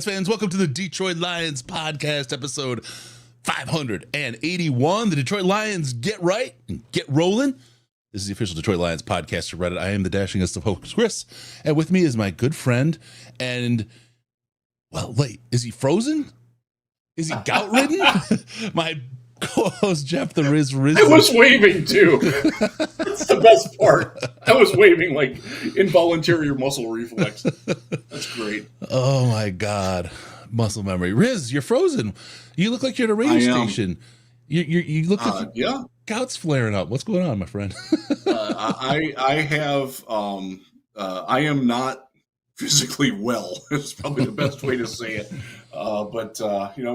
Lions fans? Welcome to the Detroit Lions podcast, episode 581. The Detroit Lions get right and get rolling. This is the official Detroit Lions podcast for Reddit. I am the dashingest of hosts, Chris, and with me is my good friend and, well, wait, is he frozen? Is he gout-ridden? My co-host, Jeff the Riz. I was waving, too. That's the best part. I was waving like involuntary muscle reflex. That's great. Oh, my God. Muscle memory. Riz, you're frozen. You look like you're at a radio station. You look like yeah. Gout's flaring up. What's going on, my friend? I am not physically well. It's probably the best way to say it. But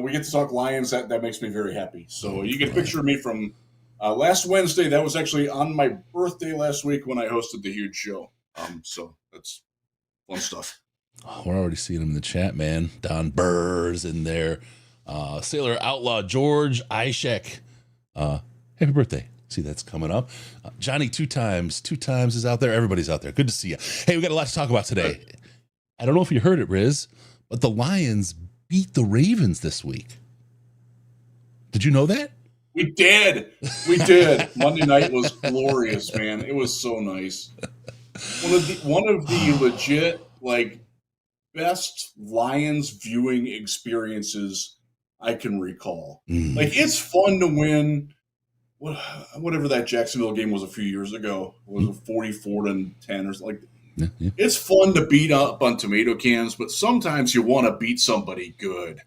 we get to talk Lions. That makes me very happy. So you can picture me from last Wednesday. That was actually on my birthday last week when I hosted the huge show. So that's fun stuff. Oh, we're already seeing him in the chat, man. Don Burr's in there. Sailor Outlaw George Ishek. Happy birthday. See, that's coming up. Johnny two times is out there. Everybody's out there. Good to see you. Hey, we got a lot to talk about today. I don't know if you heard it, Riz, but the Lions beat the Ravens this week. Did you know that? We did. Monday night was glorious, man. It was so nice. One of the legit, best Lions viewing experiences I can recall. It's fun to win. Whatever that Jacksonville game was a few years ago, was it 44-10 or something? Yeah. It's fun to beat up on tomato cans, but sometimes you want to beat somebody good.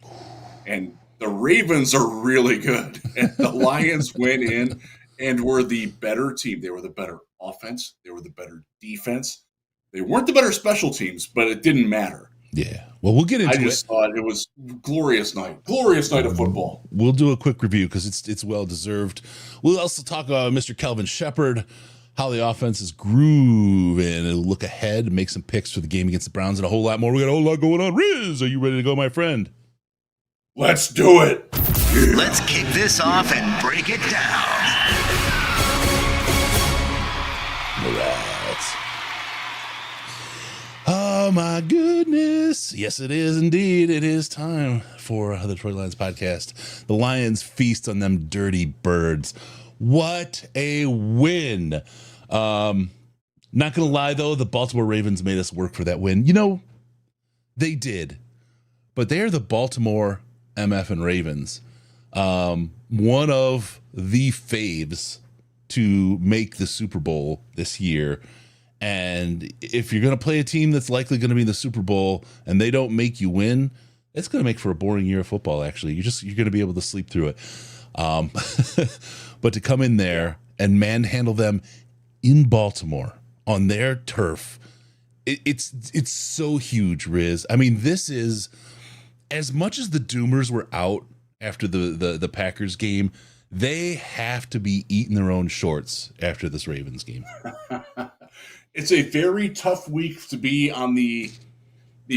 And the Ravens are really good. And the Lions went in and were the better team. They were the better offense. They were the better defense. They weren't the better special teams, but it didn't matter. Yeah. Well, we'll get into it. I just thought it was glorious night of football. We'll do a quick review because it's well deserved. We'll also talk about Mr. Kelvin Shepard, how the offense is grooving, and look ahead and make some picks for the game against the Browns and a whole lot more. We got a whole lot going on. Riz, are you ready to go, my friend? Let's do it. Let's kick this off and break it down. All right. Oh, my goodness. Yes, it is indeed. It is time for the Detroit Lions podcast. The Lions feast on them dirty birds. What a win. Not going to lie, though, the Baltimore Ravens made us work for that win. They did. But they are the Baltimore MF and Ravens. One of the faves to make the Super Bowl this year. And if you're going to play a team that's likely going to be in the Super Bowl and they don't make you win, it's going to make for a boring year of football, actually. You're going to be able to sleep through it. But to come in there and manhandle them in Baltimore on their turf, it's so huge, Riz. I mean, this is, as much as the Doomers were out after the Packers game, they have to be eating their own shorts after this Ravens game. It's a very tough week to be on the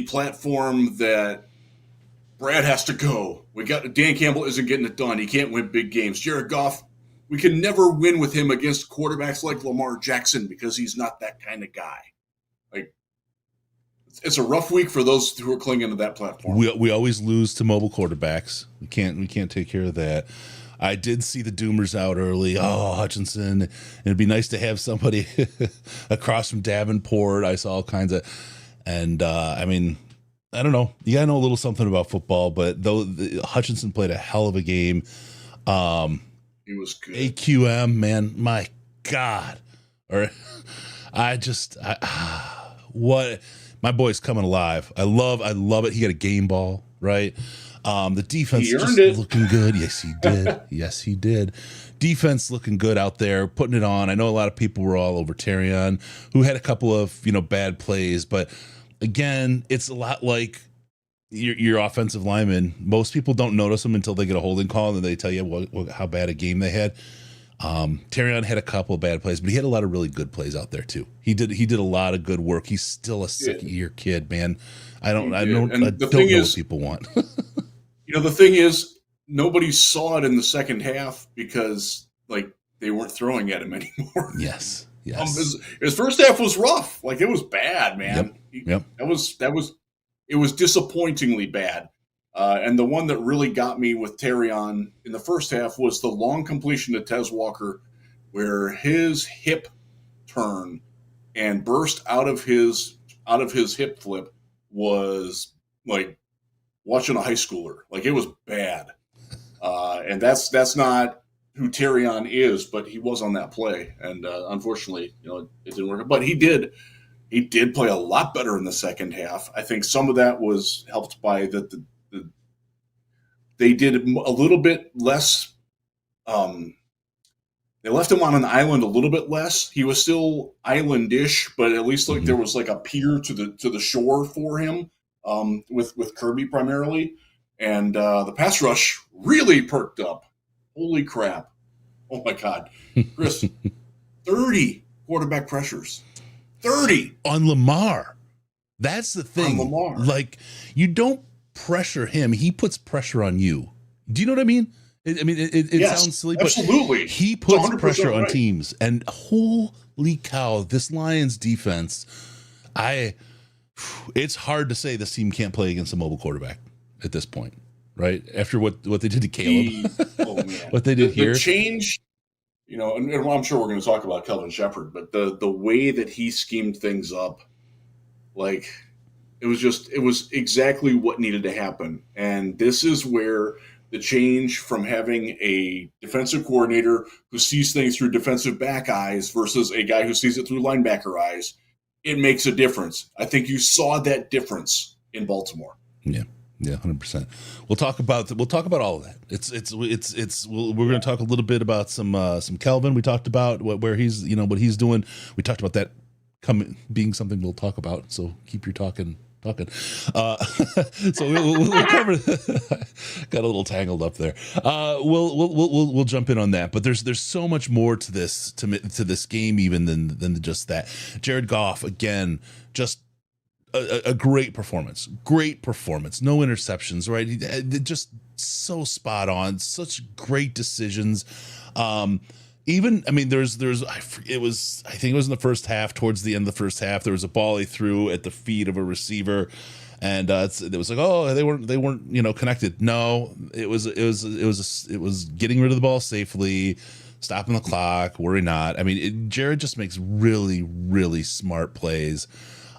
platform that Brad has to go. Dan Campbell isn't getting it done. He can't win big games. Jared Goff, we can never win with him against quarterbacks like Lamar Jackson because he's not that kind of guy. It's a rough week for those who are clinging to that platform. We always lose to mobile quarterbacks. We can't take care of that. I did see the Doomers out early. Oh, Hutchinson. It'd be nice to have somebody across from Davenport. I saw all kinds of, and I don't know. You gotta know a little something about football, but though Hutchinson played a hell of a game. He was good. AQM, man, my God. What my boy's coming alive. I love it. He got a game ball, right? The defense just looking good. Yes, he did. Yes, he did. Defense looking good out there, putting it on. I know a lot of people were all over Terrion, who had a couple of bad plays, but again, it's a lot like your offensive lineman. Most people don't notice them until they get a holding call and then they tell you how bad a game they had. Terrion had a couple of bad plays, but he had a lot of really good plays out there too. He did a lot of good work. He's still a second-year kid, man. I don't know what people want. The thing is, nobody saw it in the second half because they weren't throwing at him anymore. Yes. His first half was rough. It was bad, man. Yep. That was it was disappointingly bad. And the one that really got me with Terrion in the first half was the long completion to Tez Walker, where his hip turn and burst out of his hip flip was like watching a high schooler. Like, it was bad. And that's not who Terrion is, but he was on that play. And unfortunately, it didn't work. But he did play a lot better in the second half. I think some of that was helped by they did a little bit less. They left him on an island a little bit less. He was still islandish, but at least there was like a pier to the shore for him, with Kirby primarily, and the pass rush really perked up. Holy crap! Oh my God, Chris, 30 quarterback pressures, 30 on Lamar. That's the thing. On Lamar. Like, you don't pressure him; he puts pressure on you. Do you know what I mean? It yes, sounds silly, absolutely. But he puts pressure on right. teams. And holy cow, this Lions defense, it's hard to say this team can't play against a mobile quarterback at this point, right? After what they did to Caleb, what they did here. The change, and I'm sure we're going to talk about Kelvin Shepard, but the way that he schemed things up, like, it was exactly what needed to happen. And this is where the change from having a defensive coordinator who sees things through defensive back eyes versus a guy who sees it through linebacker eyes, it makes a difference. I think you saw that difference in Baltimore. Yeah, 100%. We'll talk about all of that. We're going to talk a little bit about some Kelvin. We talked about where he's what he's doing. We talked about that being something we'll talk about. So keep your talking. So we'll cover. Got a little tangled up there. We'll jump in on that. But there's so much more to this this game even than just that. Jared Goff again, just a great performance. Great performance. No interceptions. Right? Just so spot on. Such great decisions. I think it was in the first half, towards the end of the first half, there was a ball he threw at the feet of a receiver, and it was like, oh, they weren't connected. No, it was getting rid of the ball safely, stopping the clock, worry not. Jared just makes really, really smart plays.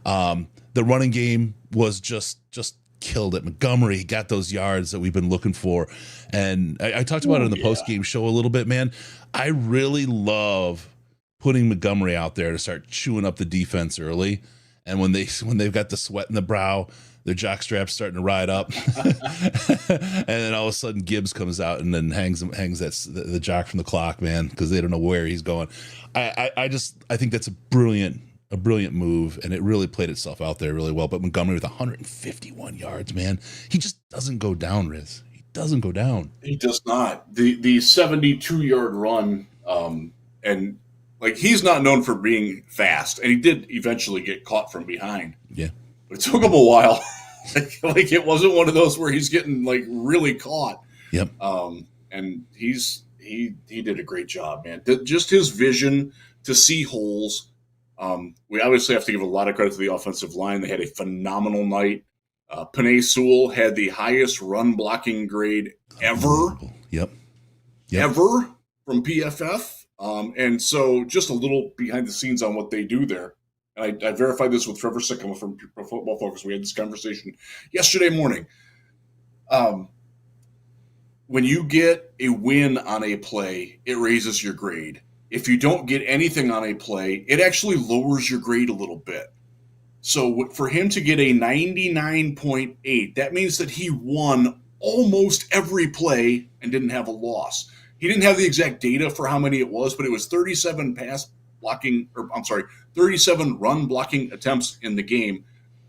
The running game was just killed it. Montgomery got those yards that we've been looking for. And I talked about it in the post-game show a little bit, man. I really love putting Montgomery out there to start chewing up the defense early. And when they've got the sweat in the brow, their jockstrap's starting to ride up. And then all of a sudden Gibbs comes out and then hangs the jock from the clock, man, because they don't know where he's going. I think that's a brilliant move, and it really played itself out there really well. But Montgomery with 151 yards, man, he just doesn't go down, Riz. He doesn't go down. He does not. The 72-yard run, and like, he's not known for being fast, and he did eventually get caught from behind. Yeah, but it took him a while. like it wasn't one of those where he's getting like really caught. Yep. And he did a great job, man. Just his vision to see holes. We obviously have to give a lot of credit to the offensive line. They had a phenomenal night. Penei Sewell had the highest run blocking grade ever. Yep. Ever from PFF. And so just a little behind the scenes on what they do there. And I verified this with Trevor Sickema from Pro Football Focus. We had this conversation yesterday morning. When you get a win on a play, it raises your grade. If you don't get anything on a play, it actually lowers your grade a little bit. So for him to get a 99.8, that means that he won almost every play and didn't have a loss. He didn't have the exact data for how many it was, but it was 37 37 run blocking attempts in the game.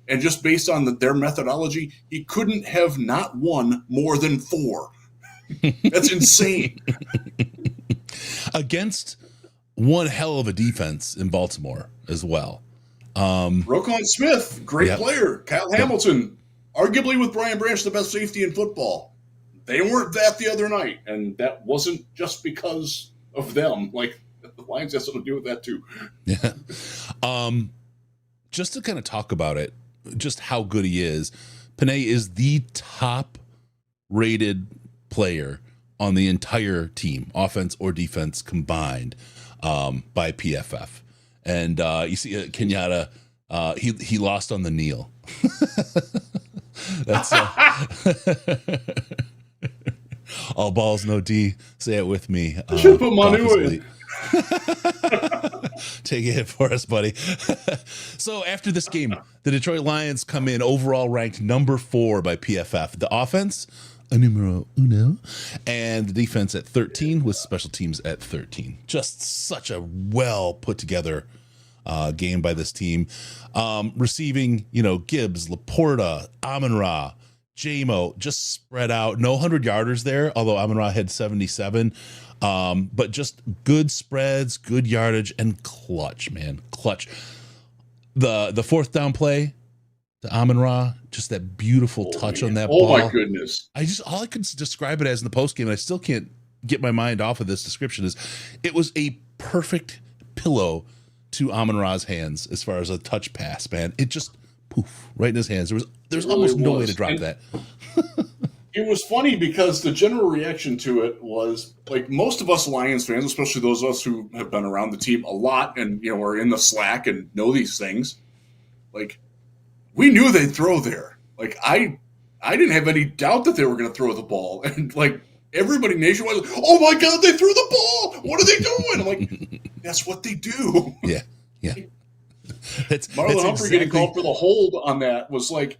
And just based on their methodology, he couldn't have not won more than 4. That's insane. Against one hell of a defense in Baltimore as well. Roquan Smith, great player. Kyle Hamilton, arguably with Brian Branch, the best safety in football. They weren't that the other night, and that wasn't just because of them. Like, the Lions have something to do with that too. Yeah. Just to kind of talk about it, just how good he is. Panay is the top rated player on the entire team, offense or defense combined, by PFF. And you see Kenyatta, he lost on the kneel. That's all balls, no D. Say it with me. I should put Manu in. Take a hit for us, buddy. So after this game, the Detroit Lions come in overall ranked number 4 by PFF. The offense, a numero uno, and the defense at 13 with special teams at 13. Just such a well put together game by this team. Receiving, Gibbs, Laporta, Amon-Ra, J-Mo, just spread out. No 100-yarders there, although Amon-Ra had 77. But just good spreads, good yardage, and clutch, man. Clutch. The fourth down play to Amon-Ra, just that beautiful touch on that ball. Oh, my goodness. All I could describe it as in the postgame, and I still can't get my mind off of this description, is it was a perfect pillow to Amon-Ra's hands as far as a touch pass, man. It just poof right in his hands. There's almost no way to drop that. It was funny because the general reaction to it was like most of us Lions fans, especially those of us who have been around the team a lot and are in the Slack and know these things, like we knew they'd throw there. Like I didn't have any doubt that they were going to throw the ball, and like everybody nationwide was, oh my God, they threw the ball! What are they doing? I'm like, that's what they do. Yeah. Marlon Humphrey getting called for the hold on that was like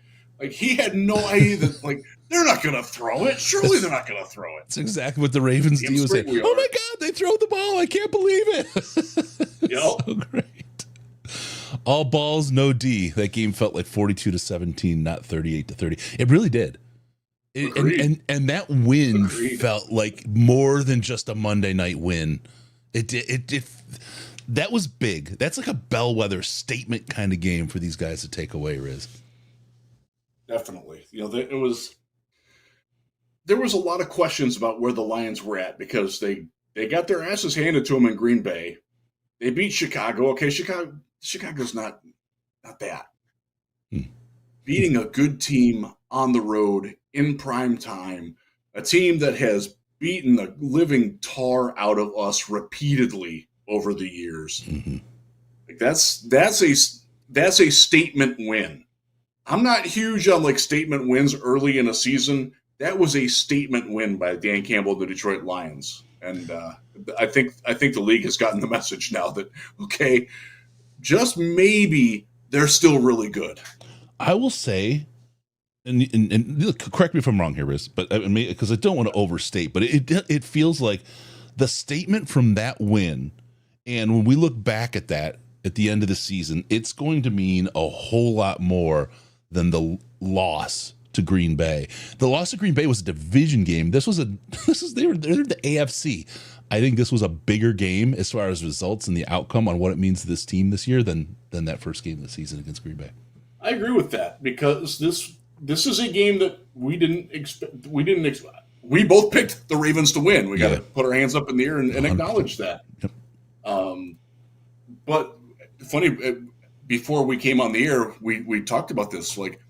he had no idea that like they're not going to throw it. Surely they're not going to throw it. That's exactly what the Ravens do. Was say, oh my God, they throw the ball! I can't believe it. Yep. So great. All balls, no D. That game felt like 42-17, not 38-30. It really did. And that win felt like more than just a Monday night win. It did. That was big. That's like a bellwether statement kind of game for these guys to take away, Riz. Definitely. There was a lot of questions about where the Lions were at because they got their asses handed to them in Green Bay. They beat Chicago. Okay, Chicago's not that. Beating a good team on the road in prime time, a team that has beaten the living tar out of us repeatedly over the years. Mm-hmm. Like that's a statement win. I'm not huge on like statement wins early in a season. That was a statement win by Dan Campbell, the Detroit Lions, and I think the league has gotten the message now that okay, just maybe they're still really good. I will say, and correct me if I'm wrong here, Riz, but because I don't want to overstate, but it feels like the statement from that win, and when we look back at that at the end of the season, it's going to mean a whole lot more than the loss to Green Bay. The loss to Green Bay was a division game. They're the AFC. I think this was a bigger game as far as results and the outcome on what it means to this team this year than that first game of the season against Green Bay. I agree with that because this is a game that we didn't expect. We both picked the Ravens to win. We got to put our hands up in the air and acknowledge that. Yep. But funny, before we came on the air, we talked about this. Like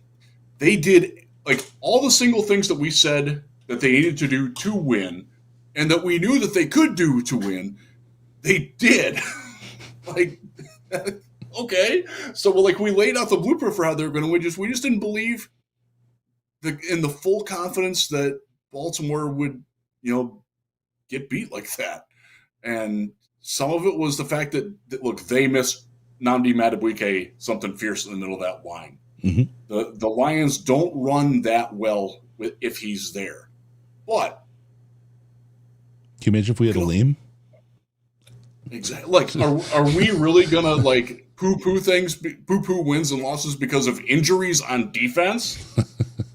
they did like all the single things that we said that they needed to do to win, and that we knew that they could do to win. They did. Like. Okay, so we laid out the blueprint for how they were going to win. We just didn't believe in the full confidence that Baltimore would, get beat like that. And some of it was the fact that look, they missed Nnamdi Madubuike something fierce in the middle of that line. Mm-hmm. The Lions don't run that well if he's there. But can you imagine if we had a Liam? Exactly. Like, are we really gonna poo-poo things, poo-poo wins and losses because of injuries on defense?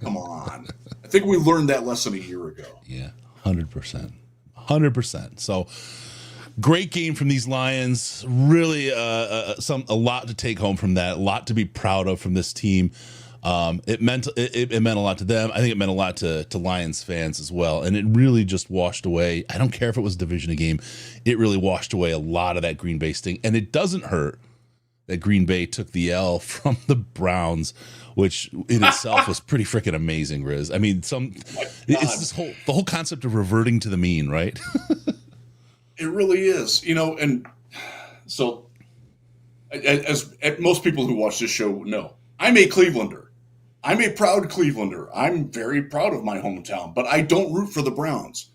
Come on. I think we learned that lesson a year ago. Yeah, 100%. 100%. So great game from these Lions. Really a lot to take home from that, a lot to be proud of from this team. It meant a lot to them. I think it meant a lot to Lions fans as well. And it really just washed away. I don't care if it was a division game. It really washed away a lot of that Green Bay sting. And it doesn't hurt that Green Bay took the L from the Browns, which in itself was pretty freaking amazing, Riz. I mean, it's the whole concept of reverting to the mean, right? It really is, and so as most people who watch this show know, I'm a Clevelander. I'm a proud Clevelander. I'm very proud of my hometown, but I don't root for the Browns.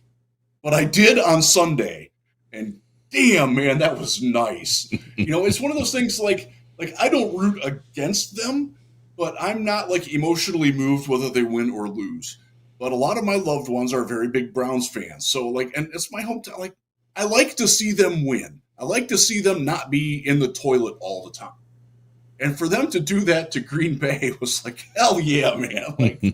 But I did on Sunday, and damn, man, that was nice. It's one of those things like I don't root against them, but I'm not like emotionally moved whether they win or lose. But a lot of my loved ones are very big Browns fans. So and it's my hometown. Like, I like to see them win. I like to see them not be in the toilet all the time. And for them to do that to Green Bay was like, hell yeah, man. Like,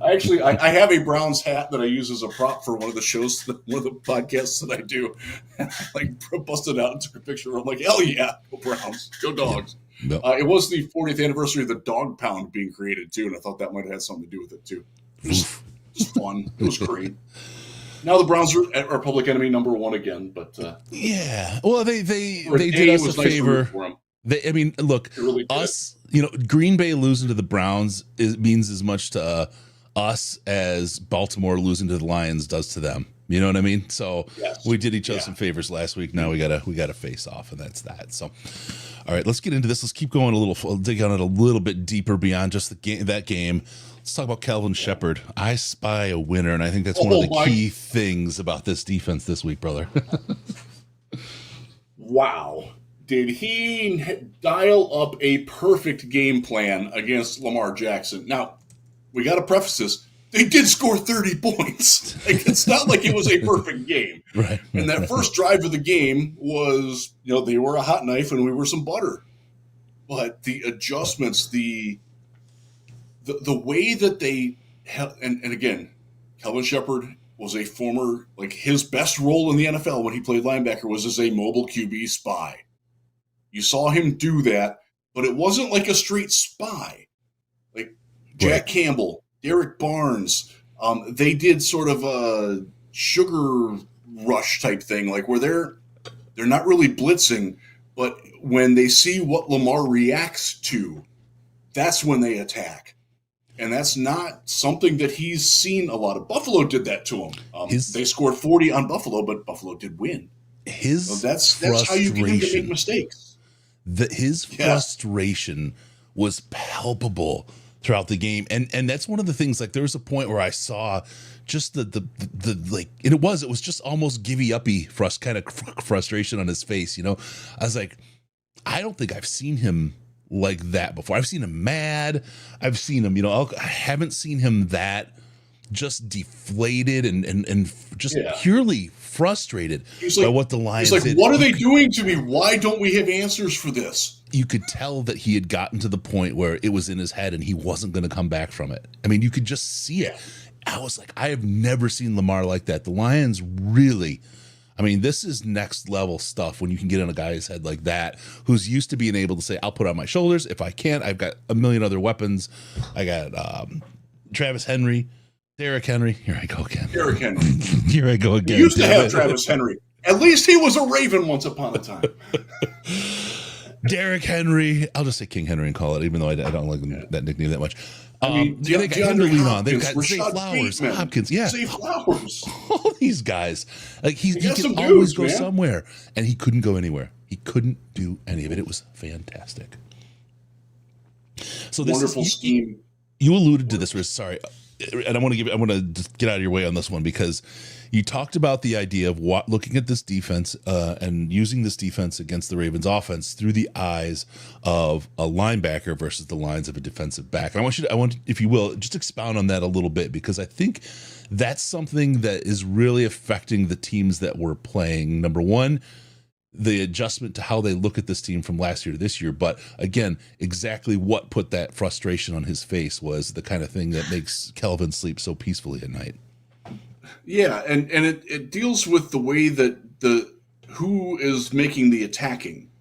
I have a Browns hat that I use as a prop for one of the shows, one of the podcasts that I do. And I busted out and took a picture. I'm like, hell yeah, go Browns, go Dogs. No. It was the 40th anniversary of the Dog Pound being created too, and I thought that might have had something to do with it too. It was fun. It was great. Now the Browns are public enemy number one again, but yeah. Well, they did us a favor. Look, really us, Green Bay losing to the Browns means as much to us as Baltimore losing to the Lions does to them. You know what I mean? So yes. We did each other some favors last week. Now we gotta face off, and that's that. So, all right, let's get into this. Let's keep going dig on it a little bit deeper beyond just that game. Let's talk about Kelvin Shepherd. I spy a winner, and I think that's one of the key things about this defense this week, brother. Wow. Did he dial up a perfect game plan against Lamar Jackson? Now, we got to preface this. They did score 30 points. It's not like it was a perfect game. Right. And that first drive of the game was, they were a hot knife and we were some butter. But the adjustments, the way that they held, and again, Kelvin Shepherd was a former, his best role in the NFL when he played linebacker was as a mobile QB spy. You saw him do that, but it wasn't like a straight spy. Like Jack Campbell, Derek Barnes, they did sort of a sugar rush type thing, where they're not really blitzing, but when they see what Lamar reacts to, that's when they attack. And that's not something that he's seen a lot of. Buffalo did that to him. They scored 40 on Buffalo, but Buffalo did win. That's how you get him to make mistakes. His frustration was palpable throughout the game, and that's one of the things. There was a point where I saw just the and it was just almost givey uppy kind of frustration on his face. I was like, I don't think I've seen him like that before. I've seen him mad. I've seen him, I haven't seen him that just deflated and just purely frustrated by what the Lions did. He's like, what are they doing to me? Why don't we have answers for this? You could tell that he had gotten to the point where it was in his head and he wasn't going to come back from it. I mean, you could just see it. I was like, I have never seen Lamar like that. The Lions really, this is next level stuff when you can get in a guy's head like that, who's used to being able to say, I'll put on my shoulders. If I can't, I've got a million other weapons. I got Travis Henry, Derrick Henry. Here I go again. Derrick Henry. Here I go again. We used to have Travis Henry. At least he was a Raven once upon a time. Derrick Henry. I'll just say King Henry and call it, even though I don't like that nickname that much. They got him to lean on. They've got Zay Flowers, Hopkins. Yeah. Zay Flowers. All these guys. He can always go somewhere. And he couldn't go anywhere. He couldn't do any of it. It was fantastic. So wonderful scheme. You alluded to this, Riz. Sorry. And I want to just get out of your way on this one, because you talked about the idea of looking at this defense and using this defense against the Ravens offense through the eyes of a linebacker versus the lines of a defensive back. And I want, if you will, just expound on that a little bit, because I think that's something that is really affecting the teams that we're playing. Number one, the adjustment to how they look at this team from last year to this year. But again, exactly what put that frustration on his face was the kind of thing that makes Kelvin sleep so peacefully at night. Yeah, and it deals with the way that who is making the attacking.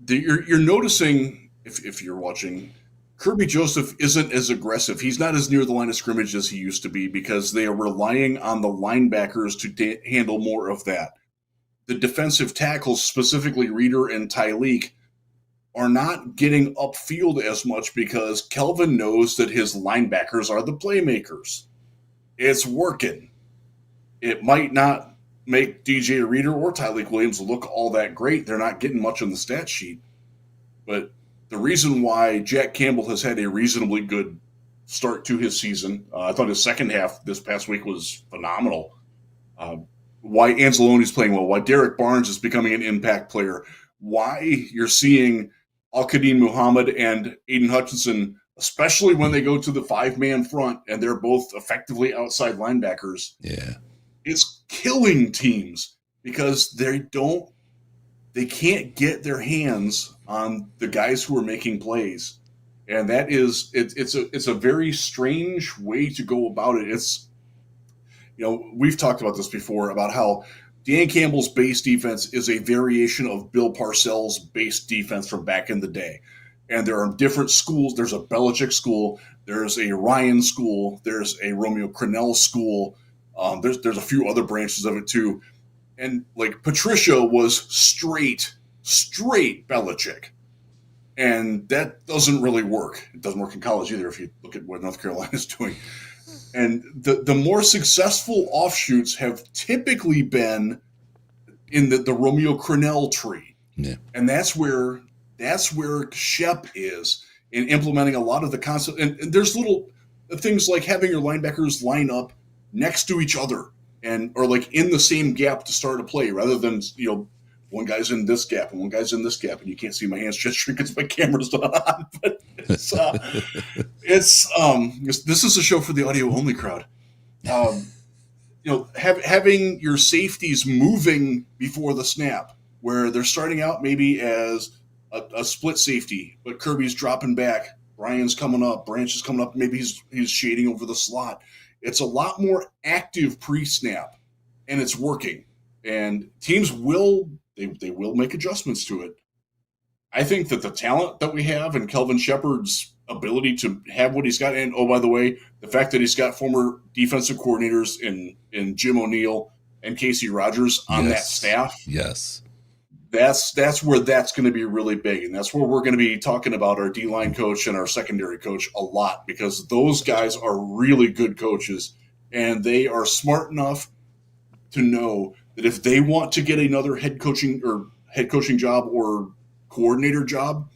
You're noticing, if you're watching, Kirby Joseph isn't as aggressive. He's not as near the line of scrimmage as he used to be, because they are relying on the linebackers to handle more of that. The defensive tackles, specifically Reeder and Tyleek, are not getting upfield as much because Kelvin knows that his linebackers are the playmakers. It's working. It might not make DJ Reader or Tyleek Williams look all that great. They're not getting much on the stat sheet. But the reason why Jack Campbell has had a reasonably good start to his season, I thought his second half this past week was phenomenal. Why Anzalone's playing well, why Derek Barnes is becoming an impact player, why you're seeing Al-Qadim Muhammad and Aiden Hutchinson, especially when they go to the 5-man front and they're both effectively outside linebackers. Yeah. It's killing teams because they can't get their hands on the guys who are making plays. And that is it's a very strange way to go about it. It's, we've talked about this before about how Dan Campbell's base defense is a variation of Bill Parcells' base defense from back in the day. And there are different schools. There's a Belichick school. There's a Ryan school. There's a Romeo Crennel school. There's a few other branches of it too. And like Patricia was straight Belichick. And that doesn't really work. It doesn't work in college either if you look at what North Carolina's doing. And the more successful offshoots have typically been in the Romeo Crennel tree. Yeah. And that's where Shep is in implementing a lot of the concept. And there's little things like having your linebackers line up next to each other or like in the same gap to start a play rather than, one guy's in this gap and one guy's in this gap, and you can't see my hands gesturing because my camera's not on. But this is a show for the audio only crowd. Having your safeties moving before the snap, where they're starting out maybe as a split safety, but Kirby's dropping back, Brian's coming up, Branch is coming up, maybe he's shading over the slot. It's a lot more active pre-snap, and it's working. And teams will make adjustments to it. I think that the talent that we have and Kelvin Shepard's ability to have what he's got, and by the way, the fact that he's got former defensive coordinators in Jim O'Neill and Casey Rogers on that staff. Yes. That's where that's going to be really big. And that's where we're going to be talking about our D-line coach and our secondary coach a lot, because those guys are really good coaches and they are smart enough to know that if they want to get another head coaching job or coordinator job,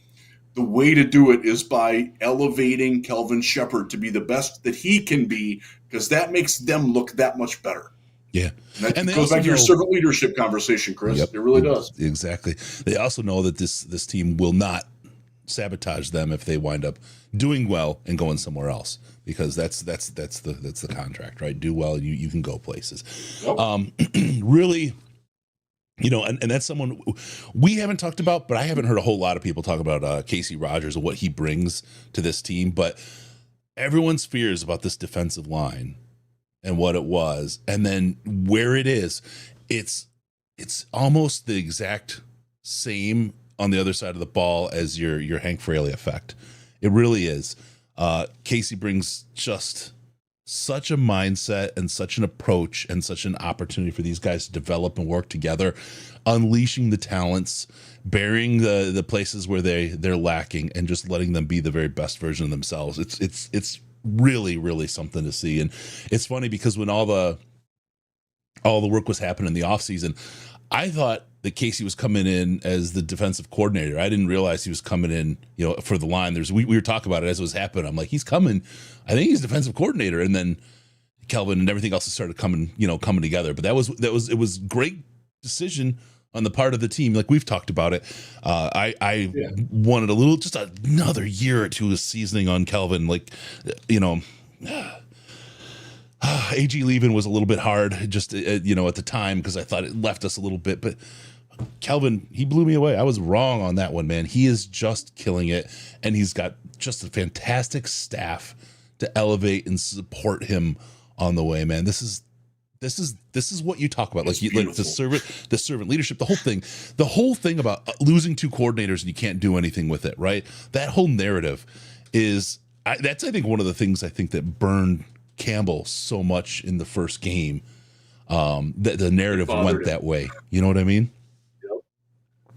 the way to do it is by elevating Kelvin Shepard to be the best that he can be, because that makes them look that much better. Yeah. And that goes back to your servant leadership conversation, Chris. Yep, it really does. Exactly. They also know that this team will not sabotage them if they wind up doing well and going somewhere else, because that's the contract, right? Do well, you can go places. Yep. Really, and that's someone we haven't talked about, but I haven't heard a whole lot of people talk about Casey Rogers and what he brings to this team. But everyone's fears about this defensive line and what it was, and then where it is, it's almost the exact same on the other side of the ball as your Hank Fraley effect. It really is. Casey brings just such a mindset and such an approach and such an opportunity for these guys to develop and work together, unleashing the talents, burying the places where they're lacking, and just letting them be the very best version of themselves. It's really, really something to see. And it's funny because when all the work was happening in the offseason, I thought that Casey was coming in as the defensive coordinator. I didn't realize he was coming in, for the line. We were talking about it as it was happening. I'm like, he's coming. I think he's defensive coordinator. And then Kelvin and everything else started coming together. But it was great decision on the part of the team. Like we've talked about it. I wanted just another year or two of seasoning on Kelvin. Like, AG leaving was a little bit hard just, at the time, because I thought it left us a little bit, but Kelvin, he blew me away. I was wrong on that one, man. He is just killing it. And he's got just a fantastic staff to elevate and support him on the way, man. This is what you talk about. Like the servant leadership, the whole thing about losing two coordinators and you can't do anything with it. Right. That whole narrative is I think one of the things I think that burned Campbell so much in the first game, that the narrative went that way. You know what I mean? Yep.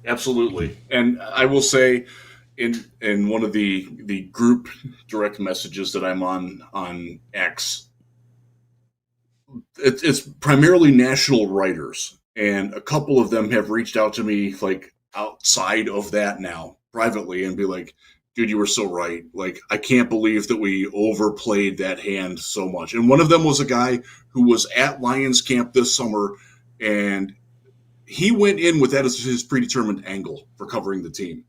Absolutely. And I will say in one of the group direct messages that I'm on X, it's primarily national writers, and a couple of them have reached out to me like outside of that now privately and be like, dude, you were so right. Like, I can't believe that we overplayed that hand so much. And one of them was a guy who was at Lions camp this summer, and he went in with that as his predetermined angle for covering the team.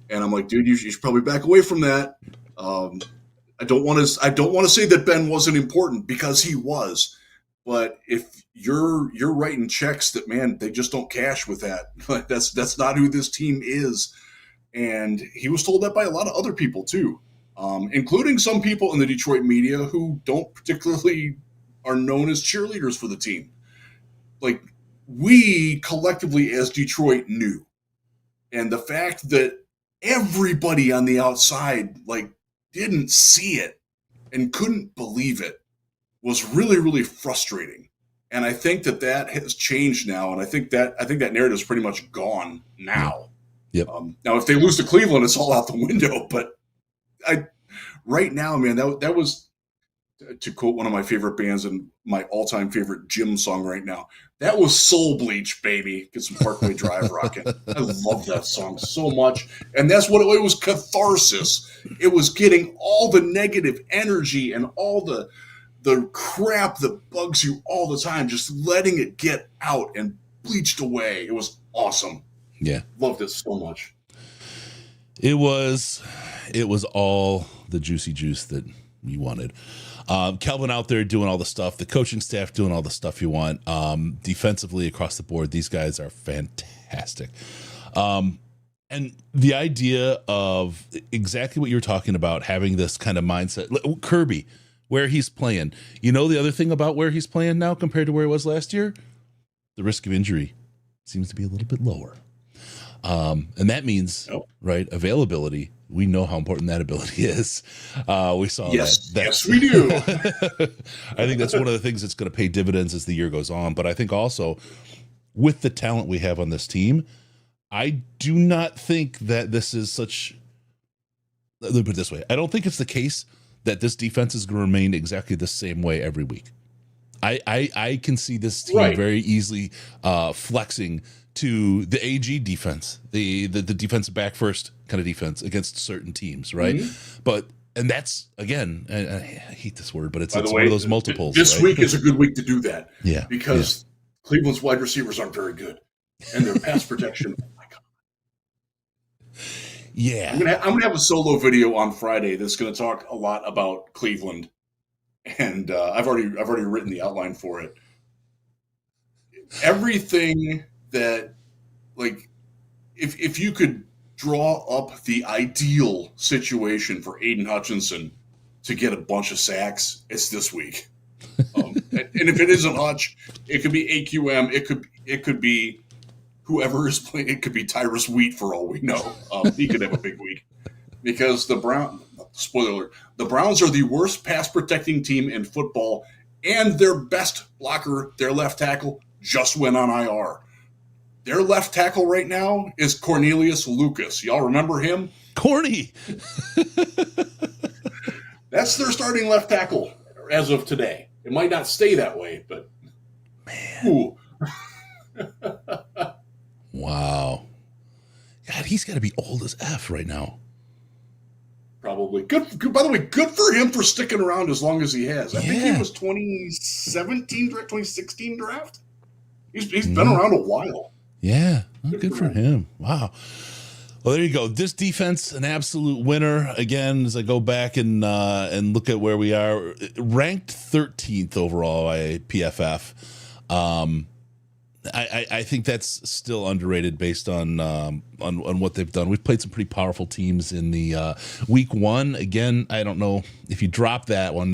And I'm like, dude, you should probably back away from that. I don't want to say that Ben wasn't important, because he was. But if you're writing checks that, man, they just don't cash with that. Like, that's not who this team is. And he was told that by a lot of other people too, including some people in the Detroit media who don't particularly are known as cheerleaders for the team. Like, we collectively as Detroit knew. And the fact that everybody on the outside like didn't see it and couldn't believe it was really, really frustrating. And I think that has changed now, and I think that narrative is pretty much gone now. Yep. Now, if they lose to Cleveland, it's all out the window. But right now, man, that was, to quote one of my favorite bands and my all-time favorite gym song right now, that was Soul Bleach, baby. Get some Parkway Drive rocking. I love that song so much. And that's what it was, catharsis. It was getting all the negative energy and all the crap that bugs you all the time, just letting it get out and bleached away. It was awesome. Yeah. Loved it so much. It was all the juicy juice that you wanted. Kelvin out there doing all the stuff, the coaching staff doing all the stuff you want. Defensively across the board, these guys are fantastic. And the idea of exactly what you're talking about, having this kind of mindset, Kirby, where he's playing. You know, the other thing about where he's playing now compared to where he was last year, the risk of injury seems to be a little bit lower. And that means, right, availability. We know how important that ability is. We saw that. Yes, we do. I think that's one of the things that's going to pay dividends as the year goes on. But I think also with the talent we have on this team, I do not think that this is such, let me put it this way. I don't think it's the case that this defense is going to remain exactly the same way every week. I can see this team very easily flexing to the AG defense, the defensive back first kind of defense against certain teams, right? Mm-hmm. But that's, again, I hate this word, but it's one of those multiples. This week is a good week to do that. Yeah. Because Cleveland's wide receivers aren't very good. And their pass protection, oh my God. Yeah. I'm gonna have a solo video on Friday that's gonna talk a lot about Cleveland. And I've already written the outline for it. Everything that, like, if you could draw up the ideal situation for Aiden Hutchinson to get a bunch of sacks, it's this week. And if it isn't Hutch, it could be AQM. It could be whoever is playing. It could be Tyrus Wheat for all we know. He could have a big week because spoiler alert, the Browns are the worst pass protecting team in football, and their best blocker, their left tackle, just went on IR. Their left tackle right now is Cornelius Lucas. Y'all remember him? Corny. That's their starting left tackle as of today. It might not stay that way, but man. Wow. God, he's got to be old as F right now. Probably. Good. By the way, good for him for sticking around as long as he has. I think he was 2016 draft. He's been around a while. Yeah, good for him. Wow. Well, there you go. This defense, an absolute winner. Again, as I go back and look at where we are, ranked 13th overall by PFF. I think that's still underrated based on what they've done. We've played some pretty powerful teams in the week one. Again, I don't know if you drop that one,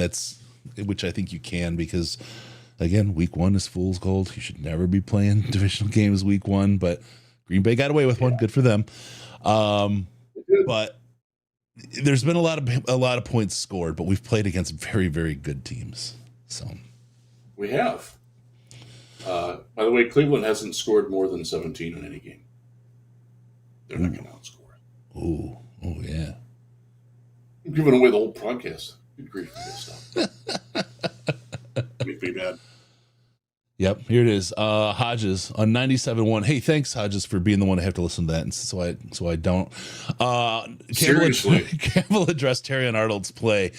which I think you can, because again, week one is fool's gold. You should never be playing divisional games week one, but Green Bay got away with one. Good for them. But there's been a lot of points scored, but we've played against very, very good teams. So we have. By the way, Cleveland hasn't scored more than 17 in any game. They're not going to outscore it. Ooh, Oh, yeah. I'm giving away the whole podcast. Good grief for this stuff. Make me bad. Yep, here it is. Hodges on 97.1. Hey, thanks, Hodges, for being the one to have to listen to that, and so I don't. Seriously. Campbell addressed Terrion Arnold's play.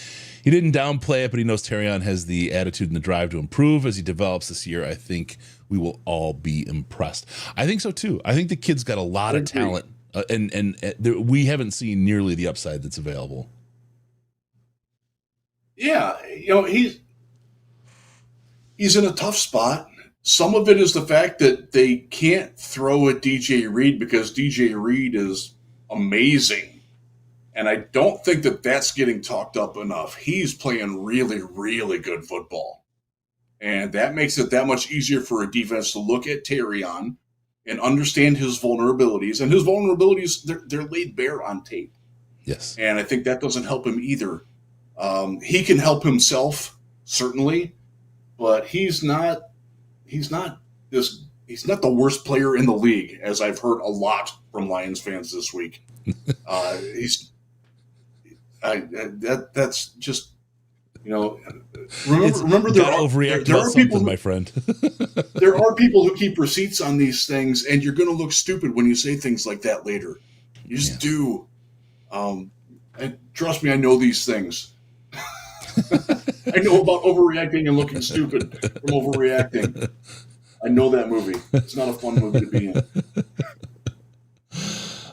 He didn't downplay it, but he knows Terrion has the attitude and the drive to improve as he develops this year. I think we will all be impressed. I think so too. I think the kid's got a lot of talent, and we haven't seen nearly the upside that's available. Yeah, he's in a tough spot. Some of it is the fact that they can't throw at DJ Reed because DJ Reed is amazing. And I don't think that that's getting talked up enough. He's playing really, really good football. And that makes it that much easier for a defense to look at Terrion and understand his vulnerabilities. And his vulnerabilities, they're laid bare on tape. Yes. And I think that doesn't help him either. He can help himself, certainly, but he's not the worst player in the league, as I've heard a lot from Lions fans this week. That's just, remember there are people, my friend. there are people who keep receipts on these things, and you're going to look stupid when you say things like that later. You just do. And trust me, I know these things. I know about overreacting and looking stupid from overreacting. I know that movie. It's not a fun movie to be in.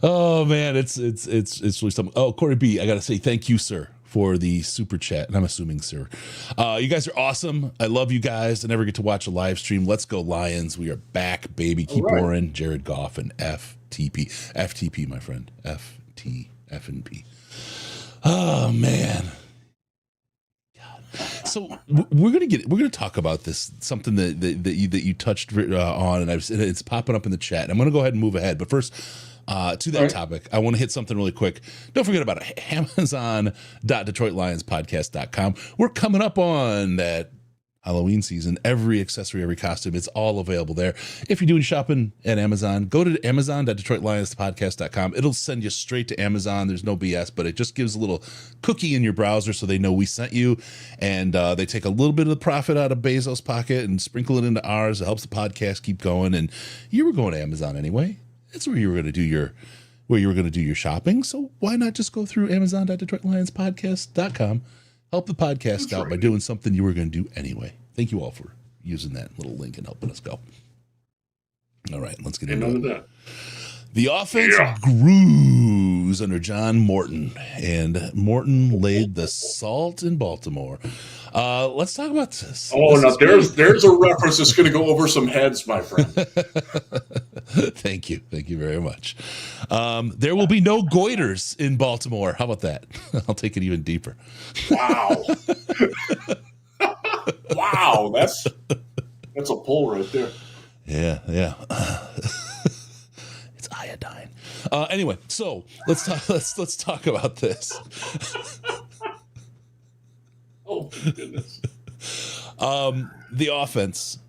Oh man, it's really something. Oh, Corey B, I gotta say thank you, sir, for the super chat, and I'm assuming, sir. You guys are awesome. I love you guys. I never get to watch a live stream. Let's go Lions. We are back, baby. Keep roaring. Jared Goff and FTP, my friend. FTP. Oh man. So we're gonna talk about this, something that you touched on, and it's popping up in the chat. I'm gonna go ahead and move ahead, but first, to that topic, I want to hit something really quick. Don't forget about it. Amazon.DetroitLionsPodcast.com. We're coming up on that Halloween season. Every accessory, every costume, it's all available there. If you're doing shopping at Amazon, go to Amazon.DetroitLionsPodcast.com. It'll send you straight to Amazon. There's no BS, but it just gives a little cookie in your browser so they know we sent you. And they take a little bit of the profit out of Bezos' pocket and sprinkle it into ours. It helps the podcast keep going. And you were going to Amazon anyway. That's where you were going to do your shopping. So why not just go through Amazon.DetroitLionsPodcast.com? Help the podcast out by doing something you were going to do anyway. Thank you all for using that little link and helping us go. All right, let's get into it. The offense grooves under John Morton, and Morton laid the salt in Baltimore. Let's talk about this. Oh, now there's a reference that's going to go over some heads, my friend. Thank you very much. There will be no goiters in Baltimore. How about that? I'll take it even deeper. Wow. Wow, that's a pull right there. Yeah. It's iodine. Anyway, so let's talk about this. Oh my goodness. The offense,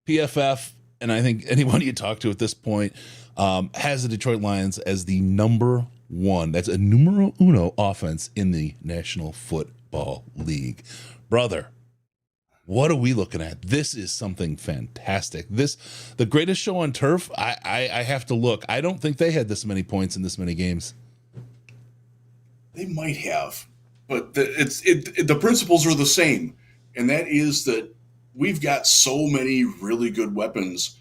PFF, and I think anyone you talk to at this point has the Detroit Lions as the number one. That's a numero uno offense in the National Football League. Brother, what are we looking at? This is something fantastic. The greatest show on turf. I have to look. I don't think they had this many points in this many games. They might have, but the principles are the same, and that is that we've got so many really good weapons,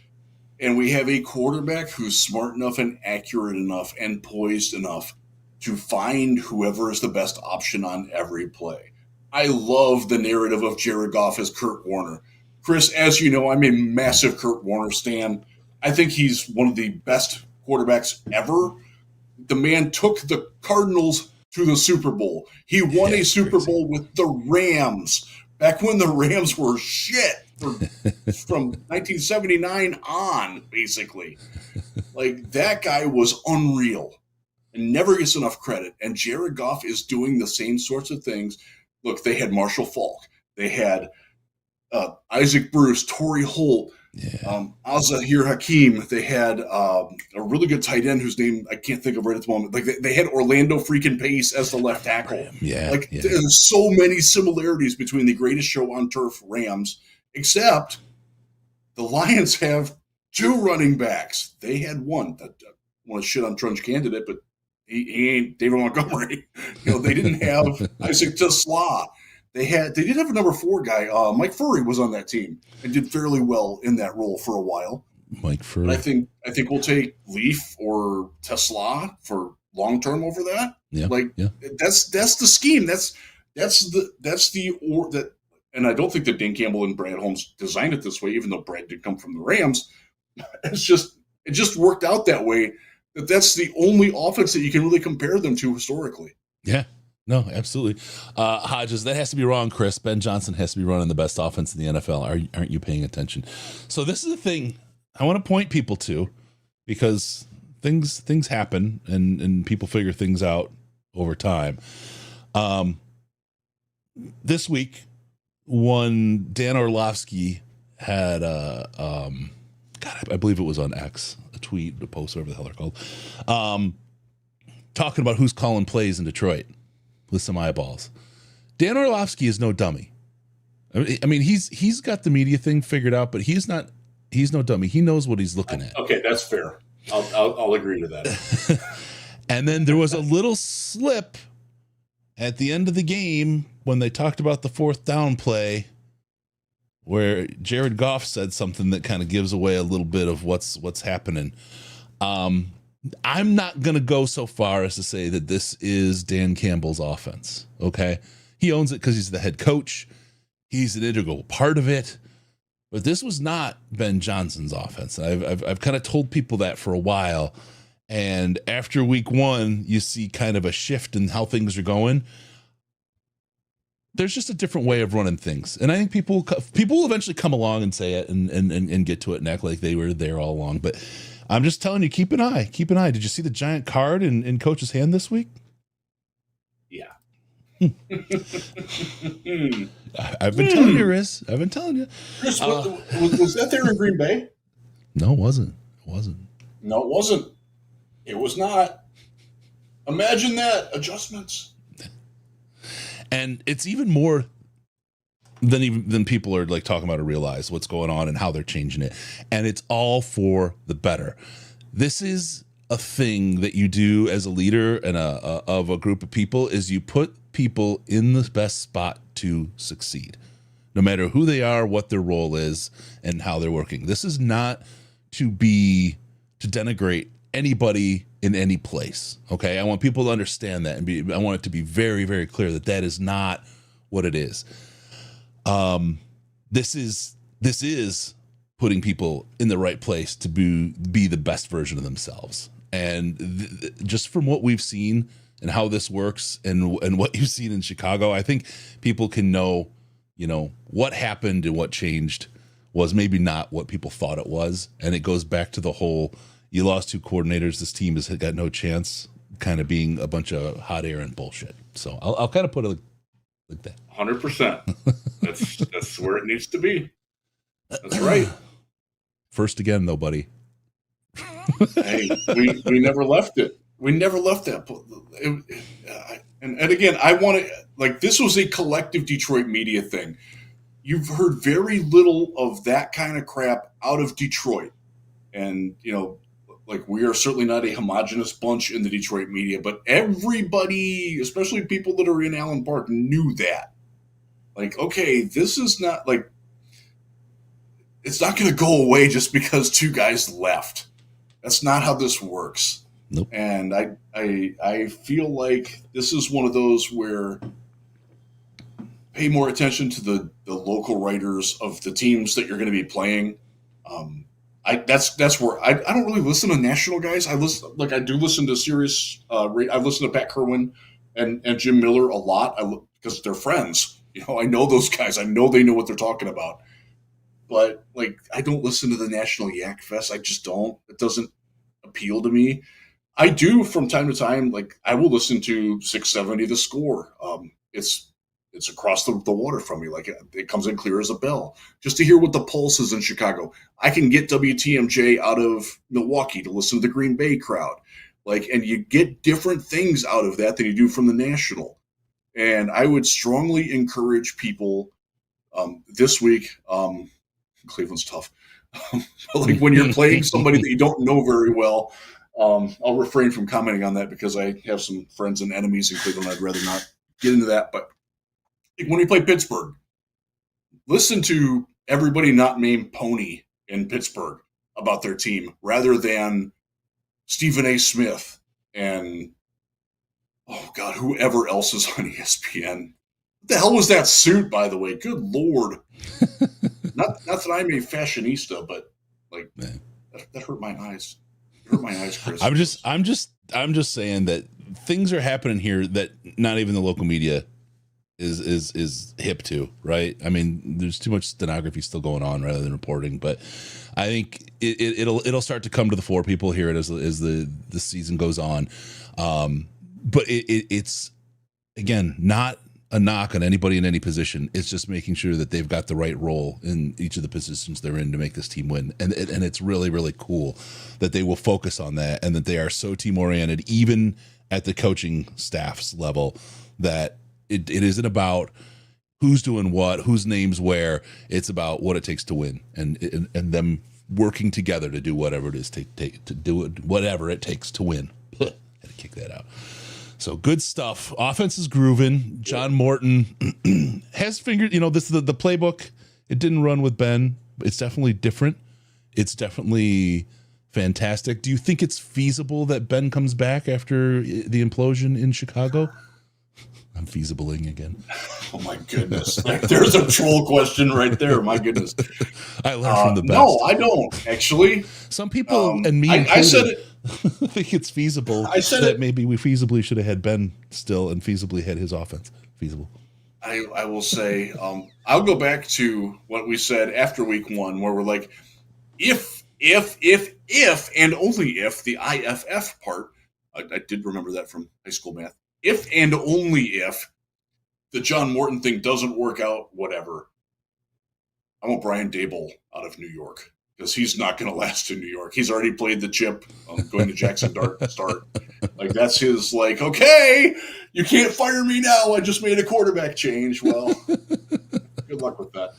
and we have a quarterback who's smart enough and accurate enough and poised enough to find whoever is the best option on every play. I love the narrative of Jared Goff as Kurt Warner. Chris, as you know, I'm a massive Kurt Warner stan. I think he's one of the best quarterbacks ever. The man took the Cardinals to the Super Bowl. He won a Super Bowl with the Rams, back when the Rams were shit from 1979 on, basically. Like, that guy was unreal and never gets enough credit. And Jared Goff is doing the same sorts of things. Look, they had Marshall Faulk. They had Isaac Bruce, Torrey Holt. Yeah. Azahir Hakim. They had a really good tight end whose name I can't think of right at the moment. Like they had Orlando freaking Pace as the left tackle. Yeah. Like Yeah. there's so many similarities between the greatest show on turf Rams, except the Lions have two running backs. They had one. I want to shit on Trunch candidate, but he ain't David Montgomery. They didn't have Isaac Tesla. They did have a number 4 guy. Mike Furry was on that team and did fairly well in that role for a while. Mike Furry. But I think we'll take Leaf or Tesla for long term over that. Yeah. That's the scheme. And I don't think that Dan Campbell and Brad Holmes designed it this way, even though Brad did come from the Rams. It just worked out that way. That's the only offense that you can really compare them to historically. Yeah. No, absolutely. Hodges, that has to be wrong, Chris. Ben Johnson has to be running the best offense in the NFL. Aren't you paying attention? So this is the thing I want to point people to, because things happen and people figure things out over time. This week, when Dan Orlovsky had I believe it was on X, a tweet, a post, whatever the hell they're called, talking about who's calling plays in Detroit with some eyeballs. Dan Orlovsky is no dummy. I mean, he's got the media thing figured out, but he's no dummy. He knows what he's looking at. Okay, that's fair. I'll agree to that. And then there was a little slip at the end of the game when they talked about the 4th down play, where Jared Goff said something that kind of gives away a little bit of what's happening. I'm not going to go so far as to say that this is Dan Campbell's offense. Okay. He owns it because he's the head coach. He's an integral part of it, but this was not Ben Johnson's offense. I've kind of told people that for a while. And after week 1, you see kind of a shift in how things are going. There's just a different way of running things. And I think people will eventually come along and say it and get to it and act like they were there all along. But I'm just telling you, keep an eye. Did you see the giant card in Coach's hand this week? Yeah. I've been telling you, Riz. I've been telling you. Chris, was that there in Green Bay? No, it wasn't. No, it wasn't. It was not. Imagine that. Adjustments. And it's even more than people are like talking about or realize what's going on and how they're changing it. And it's all for the better. This is a thing that you do as a leader and of a group of people, is you put people in the best spot to succeed, no matter who they are, what their role is, and how they're working. This is not to denigrate anybody in any place. Okay. I want people to understand that, and I want it to be very, very clear that is not what it is. This is putting people in the right place to be the best version of themselves. And just from what we've seen and how this works and what you've seen in Chicago, I think people can know, what happened and what changed was maybe not what people thought it was. And it goes back to the whole, you lost 2 coordinators, this team has got no chance, kind of being a bunch of hot air and bullshit. So I'll kind of put it like that. 100%. That's where it needs to be. That's right. First again, though, buddy. Hey, we never left it. We never left that. And again, I want to, like, this was a collective Detroit media thing. You've heard very little of that kind of crap out of Detroit. And, like, we are certainly not a homogenous bunch in the Detroit media, but everybody, especially people that are in Allen Park, knew that. Like, okay, this is not, like, it's not going to go away just because 2 guys left. That's not how this works. Nope. And I feel like this is one of those where pay more attention to the local writers of the teams that you're going to be playing. That's where I don't really listen to national guys. I do listen to Sirius. I listen to Pat Kerwin and Jim Miller a lot because they're friends. I know those guys. I know they know what they're talking about. But like, I don't listen to the National Yak Fest. I just don't. It doesn't appeal to me. I do from time to time. Like, I will listen to 670 The Score. It's it's across the water from me. Like it comes in clear as a bell. Just to hear what the pulse is in Chicago. I can get WTMJ out of Milwaukee to listen to the Green Bay crowd. Like, and you get different things out of that than you do from the national. And I would strongly encourage people this week. Cleveland's tough. But like when you're playing somebody that you don't know very well, I'll refrain from commenting on that because I have some friends and enemies in Cleveland. I'd rather not get into that. But when we play Pittsburgh, listen to everybody not named Pony in Pittsburgh about their team rather than Stephen A. Smith and, oh God, whoever else is on ESPN. What the hell was that suit, by the way? Good Lord. Not that I'm a fashionista, but like that hurt my eyes. It hurt my eyes, Chris. I'm just saying that things are happening here that not even the local media is hip to, right? I mean, there's too much stenography still going on rather than reporting, but I think it'll start to come to the fore. People hear it as the season goes on. But it's again not a knock on anybody in any position. It's just making sure that they've got the right role in each of the positions they're in to make this team win. And it's really, really cool that they will focus on that and that they are so team oriented, even at the coaching staff's level, that it isn't about who's doing what, whose name's where. It's about what it takes to win and them working together to do whatever it is to do it, whatever it takes to win. Had to kick that out. So good stuff. Offense is grooving. John Morton has figured, this is the playbook. It didn't run with Ben. It's definitely different. It's definitely fantastic. Do you think it's feasible that Ben comes back after the implosion in Chicago? I'm feasibling again. Oh my goodness. There's a troll question right there. My goodness. I learned from the best. No, I don't actually. Some people and me included, I said it. think it's feasible that maybe we feasibly should have had Ben still and feasibly had his offense. Feasible. I will say, I'll go back to what we said after week 1, where we're like, if, and only if the IFF part, I did remember that from high school math. If and only if the John Morton thing doesn't work out, whatever, I want Brian Dable out of New York because he's not going to last in New York. He's already played the chip. Going to Jackson Dart start. Like, that's his, like, okay, you can't fire me now. I just made a quarterback change. Well, good luck with that.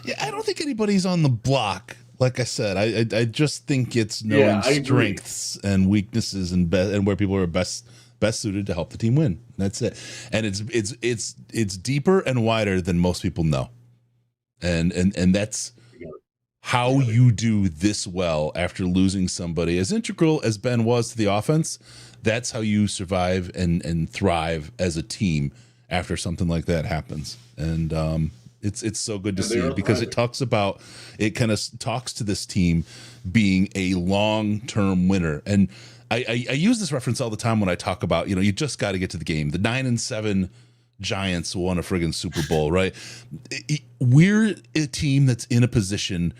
Yeah, I don't think anybody's on the block. Like I said, I just think it's knowing strengths and weaknesses and where people are best suited to help the team win. That's it. And it's deeper and wider than most people know. And that's how you do this well after losing somebody as integral as Ben was to the offense. That's how you survive and thrive as a team after something like that happens. And it's so good to see because it kind of talks to this team being a long-term winner. And I use this reference all the time when I talk about, you just got to get to the game. The 9-7 Giants won a friggin' Super Bowl, right? We're a team that's in a position,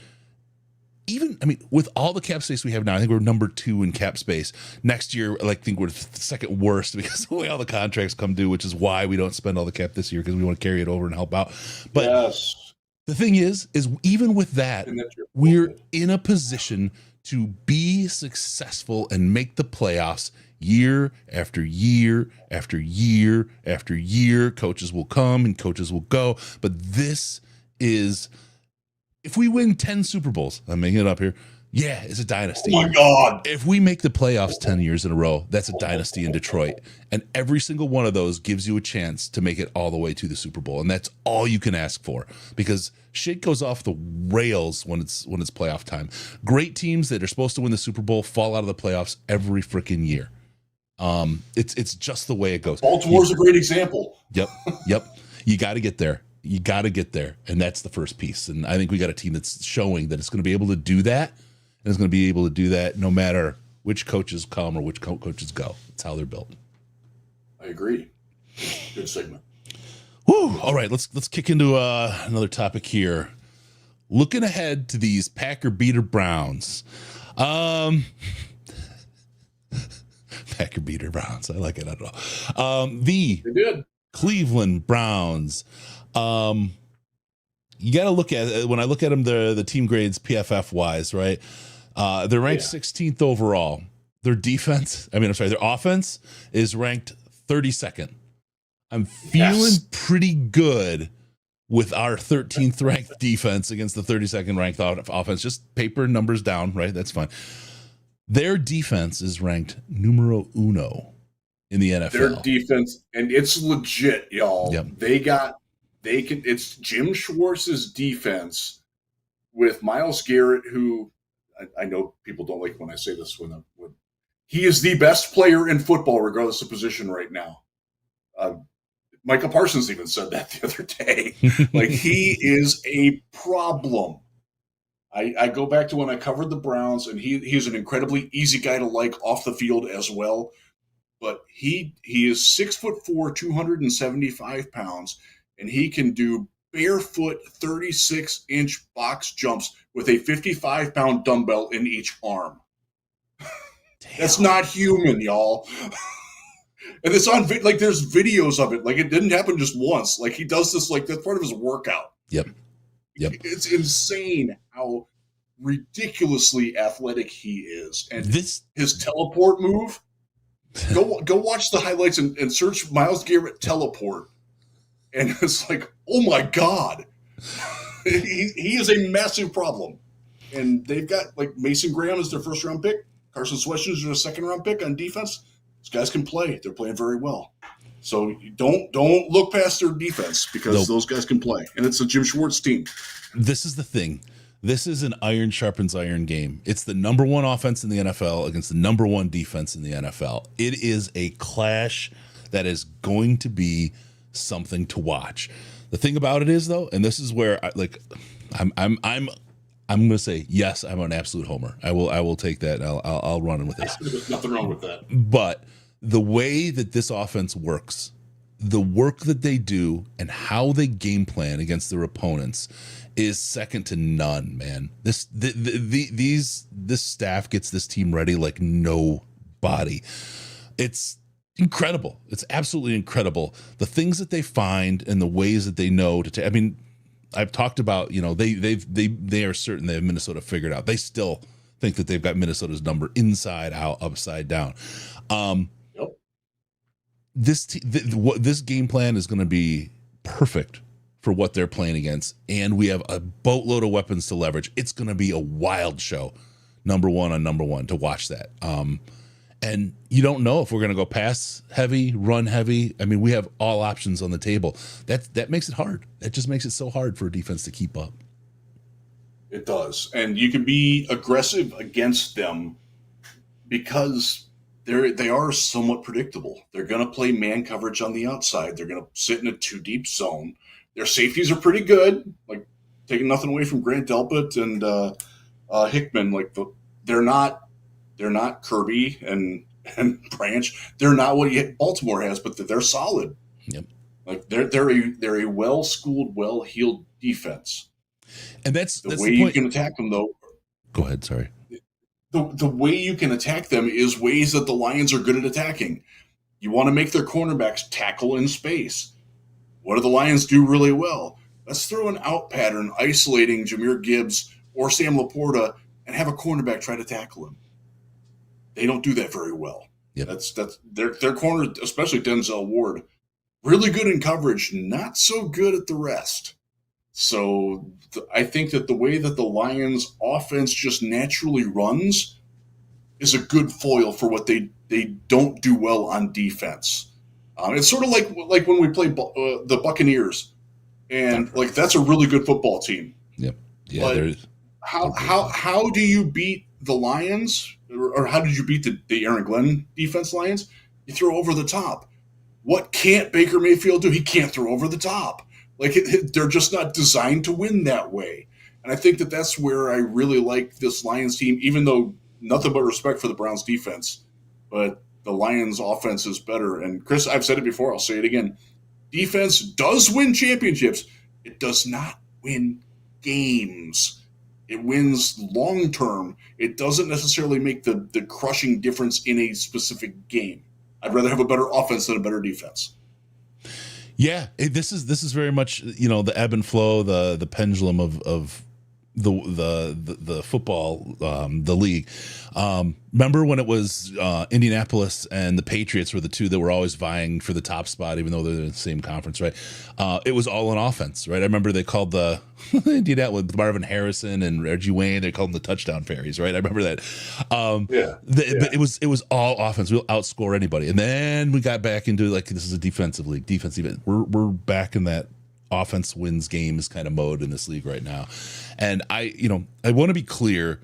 with all the cap space we have now, I think we're number 2 in cap space. Next year, I think we're the second worst because of the way all the contracts come due, which is why we don't spend all the cap this year because we want to carry it over and help out. But yes. The thing is even with that, we're in a position to be successful and make the playoffs year after year after year after year. Coaches will come and coaches will go. But this is, if we win 10 Super Bowls, I'm making it up here. Yeah, it's a dynasty. Oh my God. If we make the playoffs 10 years in a row, that's a dynasty in Detroit. And every single one of those gives you a chance to make it all the way to the Super Bowl. And that's all you can ask for because shit goes off the rails when it's playoff time. Great teams that are supposed to win the Super Bowl fall out of the playoffs every freaking year. It's just the way it goes. Baltimore's a great example. Yep. You got to get there. And that's the first piece. And I think we got a team that's showing that it's going to be able to do that. And it's going to be able to do that no matter which coaches come or which coaches go. It's how they're built. I agree. Good segment. Woo. All right, let's kick into another topic here. Looking ahead to these Packer beater Browns. Packer beater Browns. I like it. I don't know. They did. Cleveland Browns. You got to look at, when I look at them, the team grades PFF wise, right? They're ranked 16th overall. Their their offense is ranked 32nd. I'm feeling pretty good with our 13th ranked defense against the 32nd ranked offense. Just paper numbers down, right? That's fine. Their defense is ranked numero uno in the NFL. Their defense, and it's legit, y'all. Yep. It's Jim Schwartz's defense with Myles Garrett, who I know people don't like when I say this, when he is the best player in football, regardless of position right now. Micah Parsons even said that the other day. Like, he is a problem. I go back to when I covered the Browns, and he's an incredibly easy guy to like off the field as well. But he is 6'4", 275 pounds, and he can do barefoot 36-inch box jumps with a 55-pound dumbbell in each arm. That's not human, y'all. And it's on, like, there's videos of it. Like, it didn't happen just once. Like, he does this, like, that's part of his workout. Yep. It's insane how ridiculously athletic he is. And his teleport move, go watch the highlights and search Myles Garrett teleport. And it's like, oh my God. He is a massive problem. And they've got, like, Mason Graham is their first round pick. Carson Wentz is their second round pick on defense. These guys can play. They're playing very well. So don't look past their defense, because those guys can play. And it's a Jim Schwartz team. This is the thing. This is an iron sharpens iron game. It's the number one offense in the NFL against the number one defense in the NFL. It is a clash that is going to be something to watch. The thing about it is, though, and this is where I'm going to say, yes, I'm an absolute homer. I will take that. I'll run in with this. There's nothing wrong with that. But the way that this offense works, the work that they do, and how they game plan against their opponents is second to none, man. This staff gets this team ready like nobody. It's incredible. It's absolutely incredible. The things that they find and the ways that they know to take. I mean, I've talked about, they are certain they have Minnesota figured out. They still think that they've got Minnesota's number inside out, upside down. This game plan is going to be perfect for what they're playing against, and we have a boatload of weapons to leverage. It's going to be a wild show, number one on number one, to watch that. And you don't know if we're going to go pass heavy, run heavy. I mean, we have all options on the table. That makes it hard. That just makes it so hard for a defense to keep up. It does. And you can be aggressive against them because they are somewhat predictable. They're going to play man coverage on the outside. They're going to sit in a two deep zone. Their safeties are pretty good, like taking nothing away from Grant Delpit and Hickman. Like they're not Kirby and Branch. They're not what Baltimore has, but they're solid. Yep. Like they're a well schooled, well heeled defense. And that's the way the you point. Can attack them, though. Go ahead. Sorry. The way you can attack them is ways that the Lions are good at attacking. You want to make their cornerbacks tackle in space. What do the Lions do really well? Let's throw an out pattern isolating Jahmyr Gibbs or Sam Laporta and have a cornerback try to tackle him. They don't do that very well. Yep. That's their corner, especially Denzel Ward, really good in coverage, not so good at the rest. So I think that the way that the Lions offense just naturally runs is a good foil for what they don't do well on defense. It's sort of like when we play the Buccaneers, and like that's a really good football team. Yep. Yeah. How do you beat the Lions, or how did you beat the Aaron Glenn defense Lions? You throw over the top. What can't Baker Mayfield do? He can't throw over the top. Like they're just not designed to win that way. And I think that that's where I really like this Lions team, even though nothing but respect for the Browns defense. But the Lions offense is better. And Chris, I've said it before, I'll say it again. Defense does win championships. It does not win games. It wins long term. It doesn't necessarily make the crushing difference in a specific game. I'd rather have a better offense than a better defense. Yeah, this is very much the ebb and flow, the pendulum of the football, the league. Remember when it was Indianapolis and the Patriots were the two that were always vying for the top spot, even though they're in the same conference, right? It was all on offense, right? I remember they called the Indianapolis, Marvin Harrison and Reggie Wayne, they called them the touchdown fairies, right? I remember that. But it was all offense. We'll outscore anybody, and then we got back into like this is a defensive league, defensive. We're back in that offense wins games kind of mode in this league right now. And I want to be clear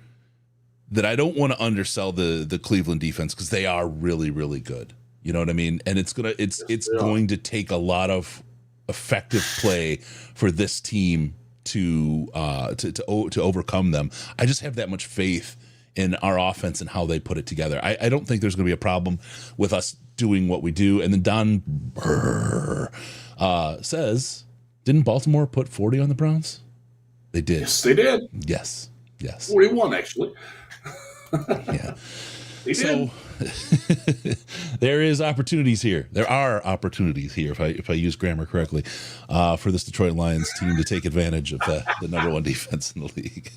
that I don't want to undersell the Cleveland defense because they are really, really good. You know what I mean? And it's going to take a lot of effective play for this team to overcome them. I just have that much faith in our offense and how they put it together. I don't think there's going to be a problem with us doing what we do. And then Don Burr says, didn't Baltimore put 40 on the Browns? They did. Yes, they did. Yes. 41, actually. Yeah. They did. There is opportunities here. There are opportunities here, if I use grammar correctly, for this Detroit Lions team to take advantage of the number one defense in the league.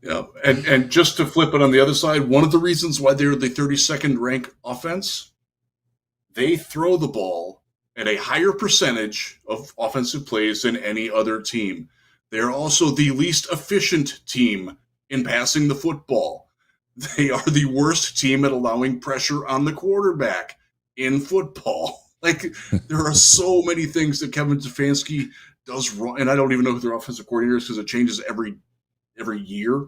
Yeah, and just to flip it on the other side, one of the reasons why they're the 32nd ranked offense, they throw the ball at a higher percentage of offensive plays than any other team. They're also the least efficient team in passing the football. They are the worst team at allowing pressure on the quarterback in football. Like, there are so many things that Kevin Stefanski does wrong, and I don't even know who their offensive coordinator is because it changes every year.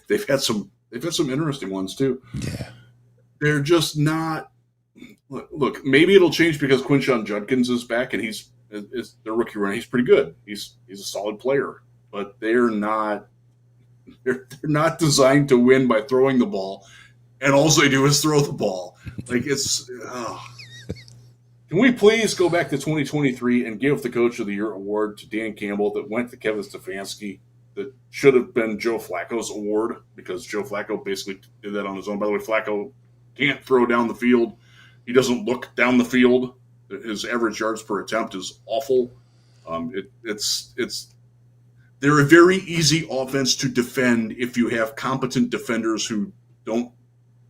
They've had some interesting ones too. Yeah, they're just not. Look, maybe it'll change because Quinshon Judkins is back and he's their rookie runner. He's pretty good. He's a solid player, but they're not not designed to win by throwing the ball, and all they do is throw the ball. Like it's. Can we please go back to 2023 and give the Coach of the Year award to Dan Campbell that went to Kevin Stefanski? That should have been Joe Flacco's award because Joe Flacco basically did that on his own. By the way, Flacco can't throw down the field. He doesn't look down the field. His average yards per attempt is awful. They're a very easy offense to defend if you have competent defenders who don't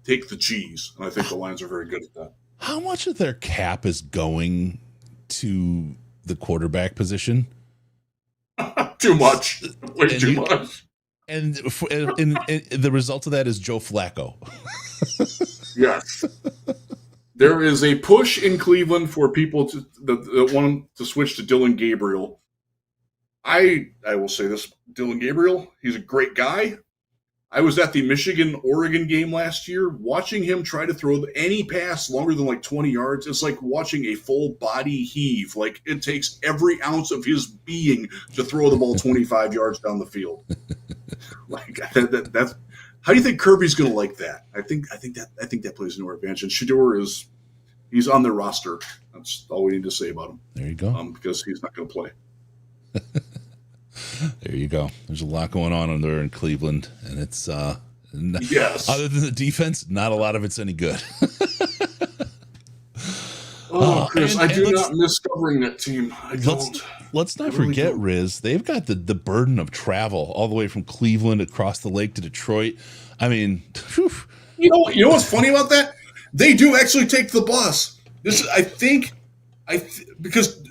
take the cheese. And I think the Lions are very good at that. How much of their cap is going to the quarterback position? Too much. Way too much. And the result of that is Joe Flacco. Yes. There is a push in Cleveland for people that want to switch to Dylan Gabriel. I will say this, Dylan Gabriel, he's a great guy. I was at the Michigan-Oregon game last year. Watching him try to throw any pass longer than like 20 yards, it's like watching a full body heave. Like it takes every ounce of his being to throw the ball 25 yards down the field. Like that's how do you think Kirby's going to like that? I think that plays into our advantage. And Shedeur he's on their roster. That's all we need to say about him. There you go. Because he's not going to play. There you go. There's a lot going on there in Cleveland, and it's yes. Other than the defense, not a lot of it's any good. Chris, I do not miss covering that team. I don't. Let's not forget, Riz. They've got the burden of travel all the way from Cleveland across the lake to Detroit. I mean, whew. You know what's funny about that? They do actually take the bus. Because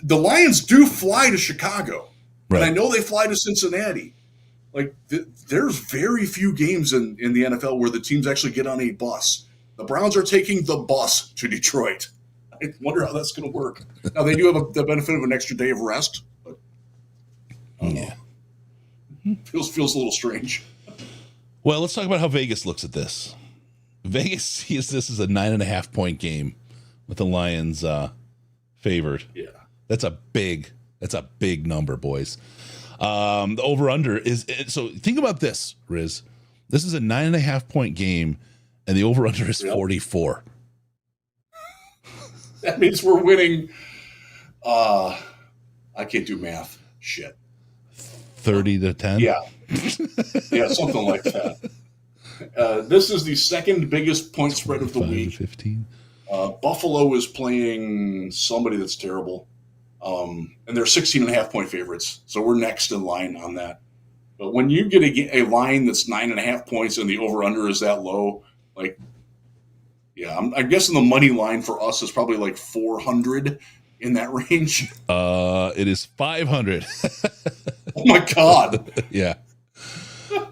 the Lions do fly to Chicago. Right. And I know they fly to Cincinnati. Like, there's very few games in the NFL where the teams actually get on a bus. The Browns are taking the bus to Detroit. I wonder how that's going to work. Now, they do have the benefit of an extra day of rest. But, yeah. Feels a little strange. Well, let's talk about how Vegas looks at this. Vegas sees this as a 9.5-point game with the Lions favored. Yeah. That's a big number, boys. The over-under is so. Think about this, Riz. This is a 9.5-point game, and the over-under is 44. That means we're winning. I can't do math. Shit. 30-10. Yeah, something like that. This is the second biggest point spread of the week. 15. Buffalo is playing somebody that's terrible. And they're 16.5-point favorites. So we're next in line on that. But when you get a line that's 9.5 points and the over-under is that low, like, yeah, I'm guessing the money line for us is probably like 400 in that range. It is 500. Oh my God. Yeah.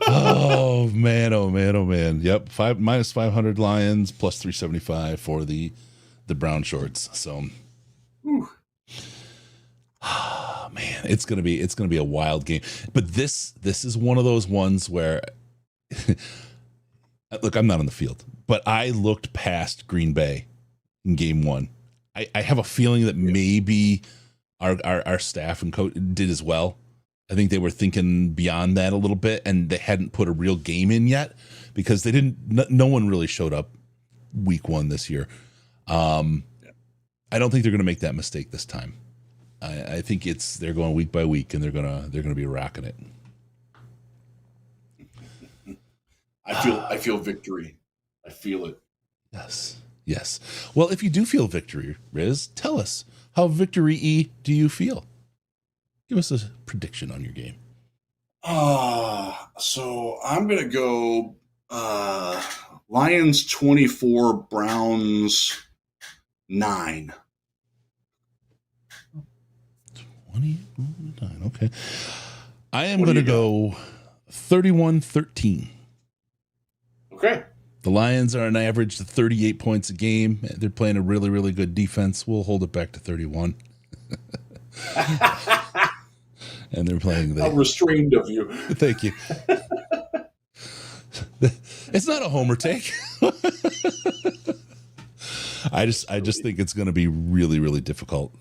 Oh man. Oh man. Oh man. Yep. Minus 500 Lions, plus 375 for the brown shorts. So, man, it's gonna be a wild game. But this is one of those ones where, look, I'm not on the field, but I looked past Green Bay in game one. I have a feeling that maybe our staff and coach did as well. I think they were thinking beyond that a little bit, and they hadn't put a real game in yet because they didn't. No one really showed up week one this year. I don't think they're going to make that mistake this time. I think they're going week by week, and they're gonna be rocking it. I feel victory. I feel it. Yes. Well, if you do feel victory, Riz, tell us, how victory-y do you feel? Give us a prediction on your game. So I'm gonna go Lions 24, Browns 9. 29. Okay. I am going to go 31-13. Okay. The Lions are on average to 38 points a game. They're playing a really, really good defense. We'll hold it back to 31. And they're playing How restrained of you. Thank you. It's not a homer take. I just think it's going to be really, really difficult.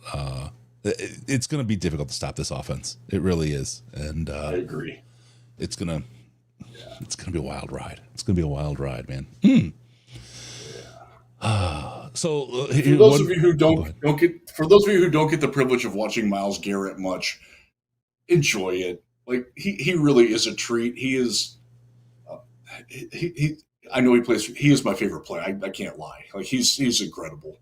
It's going to be difficult to stop this offense. It really is. And I agree. It's going to be a wild ride. It's going to be a wild ride, man. So for those of you who don't get the privilege of watching Myles Garrett much, enjoy it. Like he really is a treat. He is. I know he plays. He is my favorite player. I can't lie. Like he's incredible.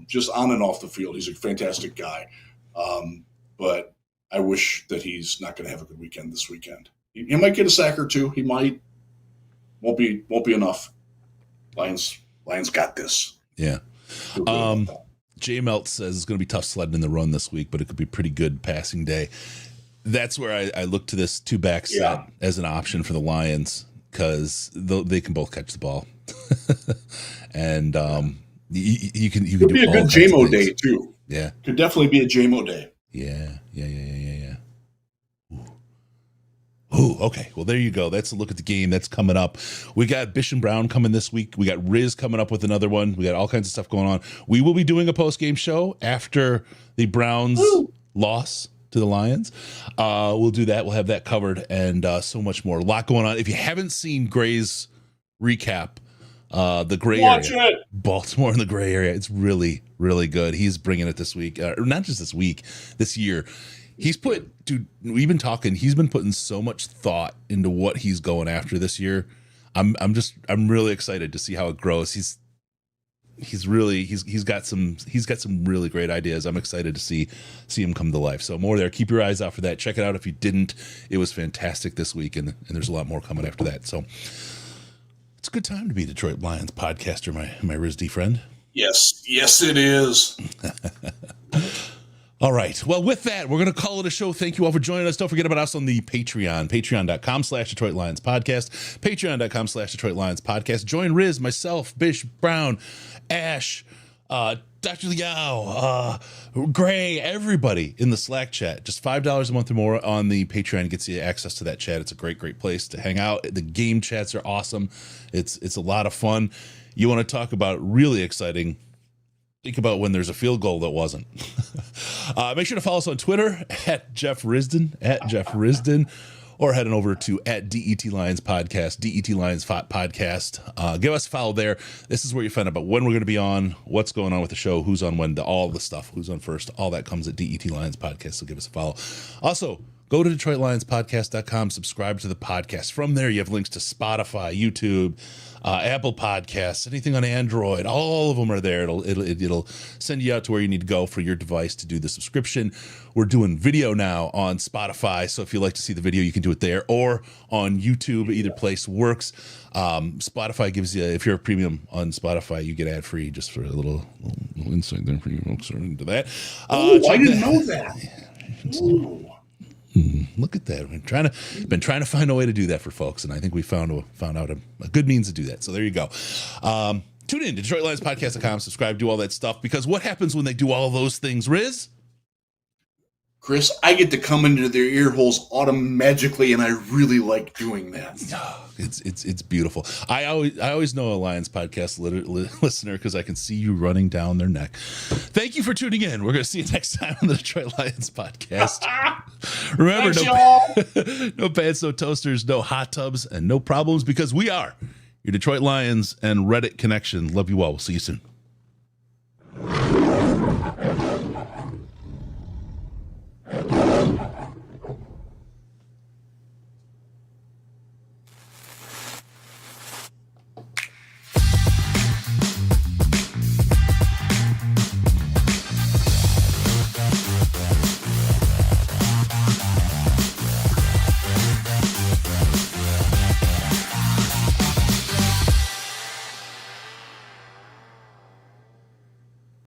Just on and off the field, he's a fantastic guy. But I wish that he's not going to have a good weekend this weekend. He might get a sack or two. He might. Won't be enough. Lions got this. Yeah. J Melt says it's going to be tough sledding in the run this week, but it could be pretty good passing day. That's where I look to this two back set as an option for the Lions because they can both catch the ball, and you can It'll be a good JMO day too. Yeah, could definitely be a JMO day. Yeah. Ooh, okay. Well, there you go. That's a look at the game that's coming up. We got Bish and Brown coming this week. We got Riz coming up with another one. We got all kinds of stuff going on. We will be doing a post-game show after the Browns loss to the Lions. We'll do that. We'll have that covered and so much more. A lot going on. If you haven't seen Gray's recap, the Gray area, Baltimore in the Gray area, it's really, really good. He's bringing it this week, not just this week, this year. He's we've been talking, he's been putting so much thought into what he's going after this year. I'm really excited to see how it grows. He's got some really great ideas. I'm excited to see him come to life. So more there. Keep your eyes out for that. Check it out if you didn't. It was fantastic this week, and there's a lot more coming after that. So it's a good time to be a Detroit Lions podcaster, my RISD friend. Yes, it is. All right. Well, with that, we're going to call it a show. Thank you all for joining us. Don't forget about us on the Patreon, patreon.com/Detroit Lions Podcast, patreon.com/Detroit Lions Podcast. Join Riz, myself, Bish, Brown, Ash, Dr. Liao, Gray, everybody in the Slack chat. Just $5 a month or more on the Patreon gets you access to that chat. It's a great, great place to hang out. The game chats are awesome. It's a lot of fun. You want to talk about really exciting, think about when there's a field goal that wasn't. Make sure to follow us on Twitter at Jeff Risdon, or head on over to at DET Lions Podcast, DET Lions Podcast. Give us a follow there. This is where you find out about when we're going to be on, what's going on with the show, who's on when, all the stuff, who's on first, all that comes at DET Lions Podcast. So give us a follow. Also, Go to DetroitLionsPodcast.com, subscribe to the podcast. From there, you have links to Spotify, YouTube, Apple Podcasts, anything on Android. All of them are there. It'll send you out to where you need to go for your device to do the subscription. We're doing video now on Spotify, so if you like to see the video, you can do it there or on YouTube. Either place works. Spotify gives you, if you're a premium on Spotify, you get ad free just for a little insight there for you folks into that. I didn't know that. Ooh. Look at that. Been trying to find a way to do that for folks, and I think we found out a good means to do that. So there you go. Tune in to DetroitLionsPodcast.com, subscribe, do all that stuff, because what happens when they do all those things, Riz? Chris, I get to come into their ear holes automatically, and I really like doing that. It's beautiful. I always know a Lions podcast listener because I can see you running down their neck. Thank you for tuning in. We're going to see you next time on the Detroit Lions podcast. Remember, no pants, no toasters, no hot tubs, and no problems, because we are your Detroit Lions and Reddit connection. Love you all. We'll see you soon.